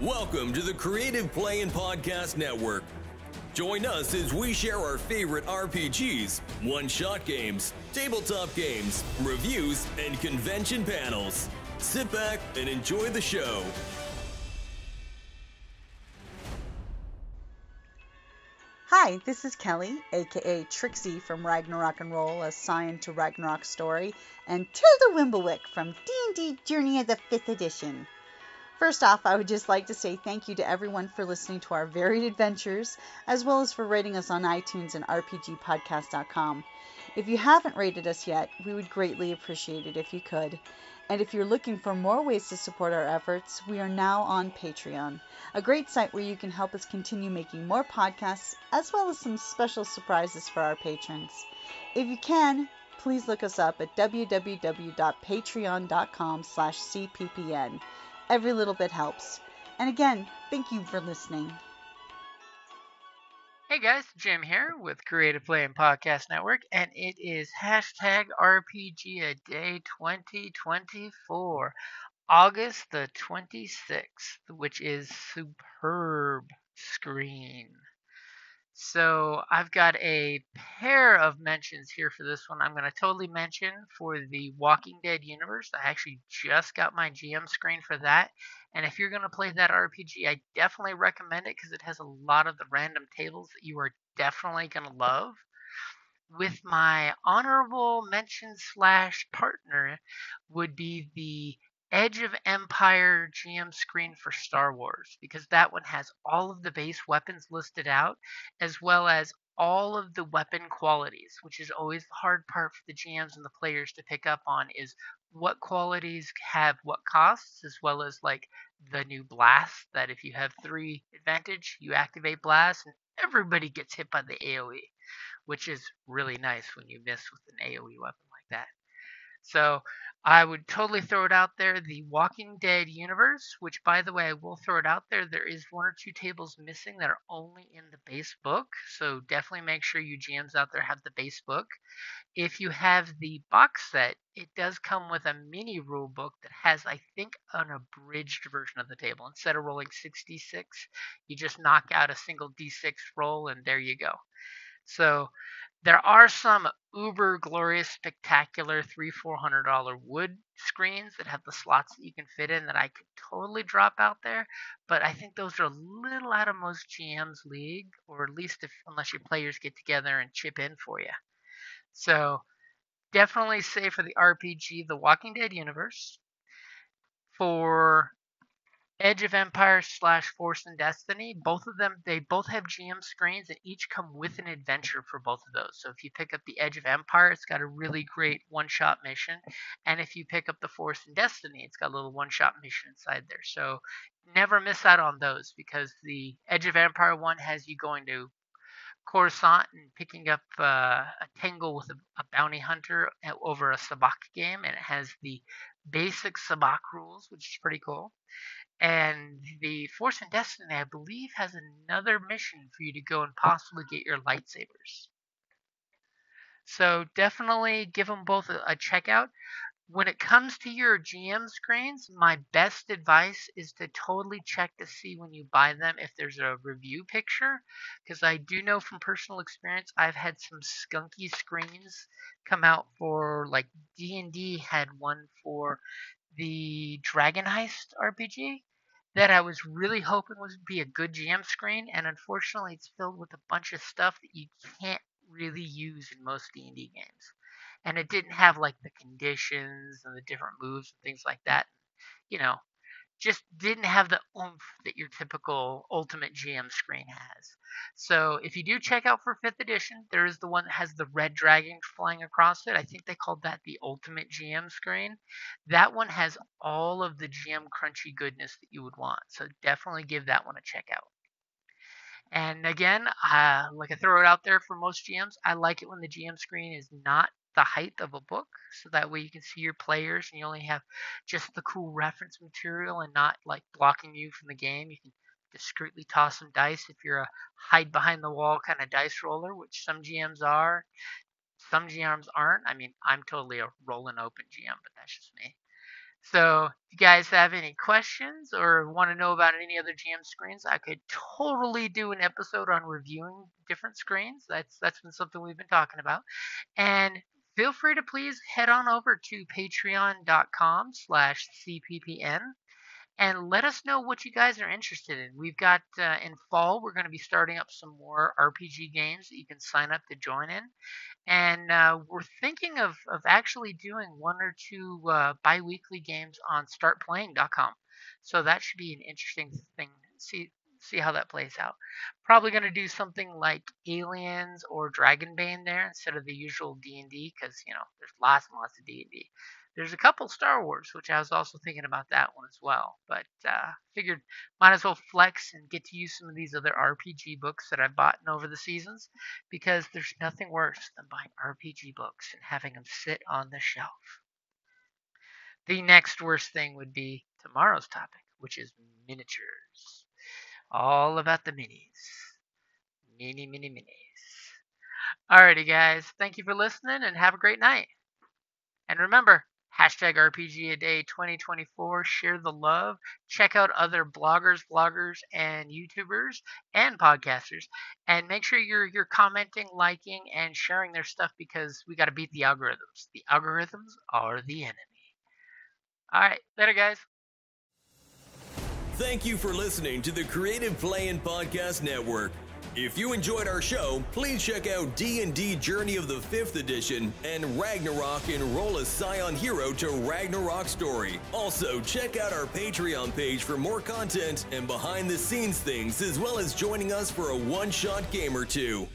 Welcome to the Creative Play and Podcast Network. Join us as we share our favorite RPGs, one-shot games, tabletop games, reviews, and convention panels. Sit back and enjoy the show. Hi, this is Kelly, aka Trixie from Ragnarok and Roll, assigned to Ragnarok Story, and Tilda Wimblewick from D&D Journey of the 5th Edition. First off, I would just like to say thank you to everyone for listening to our varied adventures, as well as for rating us on iTunes and RPGpodcast.com. If you haven't rated us yet, we would greatly appreciate it if you could. And if you're looking for more ways to support our efforts, we are now on Patreon, a great site where you can help us continue making more podcasts, as well as some special surprises for our patrons. If you can, please look us up at www.patreon.com/cppn. Every little bit helps. And again, thank you for listening. Hey guys, Jim here with Creative Play and Podcast Network, and it is hashtag RPGaDAY2024 August the 26th, which is superb screen. So I've got a pair of mentions here for this one. I'm going to totally mention for the Walking Dead universe. I actually just got my GM screen for that. And if you're going to play that RPG, I definitely recommend it because it has a lot of the random tables that you are definitely going to love. With my honorable mention / partner would be the Edge of Empire GM screen for Star Wars, because that one has all of the base weapons listed out, as well as all of the weapon qualities, which is always the hard part for the GMs and the players to pick up on, is what qualities have what costs, as well as like the new blast, that if you have 3 advantage, you activate blast, and everybody gets hit by the AoE, which is really nice when you miss with an AoE weapon like that. So I would totally throw it out there. The Walking Dead universe, which, by the way, I will throw it out there. There is 1 or 2 tables missing that are only in the base book. So definitely make sure you GMs out there have the base book. If you have the box set, it does come with a mini rule book that has, I think, an abridged version of the table. Instead of rolling 66, you just knock out a single D6 roll, and there you go. So there are some uber glorious, spectacular $300-400 wood screens that have the slots that you can fit in that I could totally drop out there, but I think those are a little out of most GM's league, or at least unless your players get together and chip in for you. So definitely say for the RPG, the Walking Dead universe. For Edge of Empire / Force and Destiny, both of them, they both have GM screens and each come with an adventure for both of those. So if you pick up the Edge of Empire, it's got a really great one-shot mission. And if you pick up the Force and Destiny, it's got a little one-shot mission inside there. So never miss out on those, because the Edge of Empire one has you going to Coruscant and picking up a tangle with a bounty hunter over a sabacc game. And it has the basic sabacc rules, which is pretty cool. And the Force and Destiny, I believe, has another mission for you to go and possibly get your lightsabers. So definitely give them both a check out. When it comes to your GM screens, my best advice is to totally check to see when you buy them if there's a review picture, because I do know from personal experience I've had some skunky screens come out for, like, D&D had one for the Dragon Heist RPG that I was really hoping would be a good GM screen, and unfortunately it's filled with a bunch of stuff that you can't really use in most D&D games. And it didn't have like the conditions and the different moves and things like that. You know, just didn't have the oomph that your typical Ultimate GM screen has. So if you do check out for 5th edition, there is the one that has the red dragon flying across it. I think they called that the Ultimate GM screen. That one has all of the GM crunchy goodness that you would want. So definitely give that one a check out. And again, like I throw it out there for most GMs, I like it when the GM screen is not the height of a book, so that way you can see your players and you only have just the cool reference material and not like blocking you from the game. You can discreetly toss some dice if you're a hide behind the wall kind of dice roller, which some GMs are, some GMs aren't. I mean, I'm totally a rolling open GM, but that's just me. So if you guys have any questions or want to know about any other GM screens, I could totally do an episode on reviewing different screens. That's been something we've been talking about. And feel free to please head on over to patreon.com/cppn and let us know what you guys are interested in. We've got in fall, we're going to be starting up some more RPG games that you can sign up to join in. And we're thinking of actually doing one or two bi-weekly games on startplaying.com. So that should be an interesting thing. See how that plays out. Probably going to do something like Aliens or Dragonbane there instead of the usual D&D because, there's lots and lots of D&D. There's a couple Star Wars, which I was also thinking about that one as well. But figured might as well flex and get to use some of these other RPG books that I've bought over the seasons because there's nothing worse than buying RPG books and having them sit on the shelf. The next worst thing would be tomorrow's topic, which is miniatures. All about the minis. Mini, mini, minis. Alrighty, guys. Thank you for listening and have a great night. And remember, #RPGaDay2024. Share the love. Check out other bloggers, vloggers, and YouTubers and podcasters. And make sure you're commenting, liking, and sharing their stuff because we got to beat the algorithms. The algorithms are the enemy. All right. Later, guys. Thank you for listening to the Creative Play-In Podcast Network. If you enjoyed our show, please check out D&D Journey of the 5th Edition and Ragnarok Enroll a Scion Hero to Ragnarok Story. Also, check out our Patreon page for more content and behind-the-scenes things, as well as joining us for a one-shot game or two.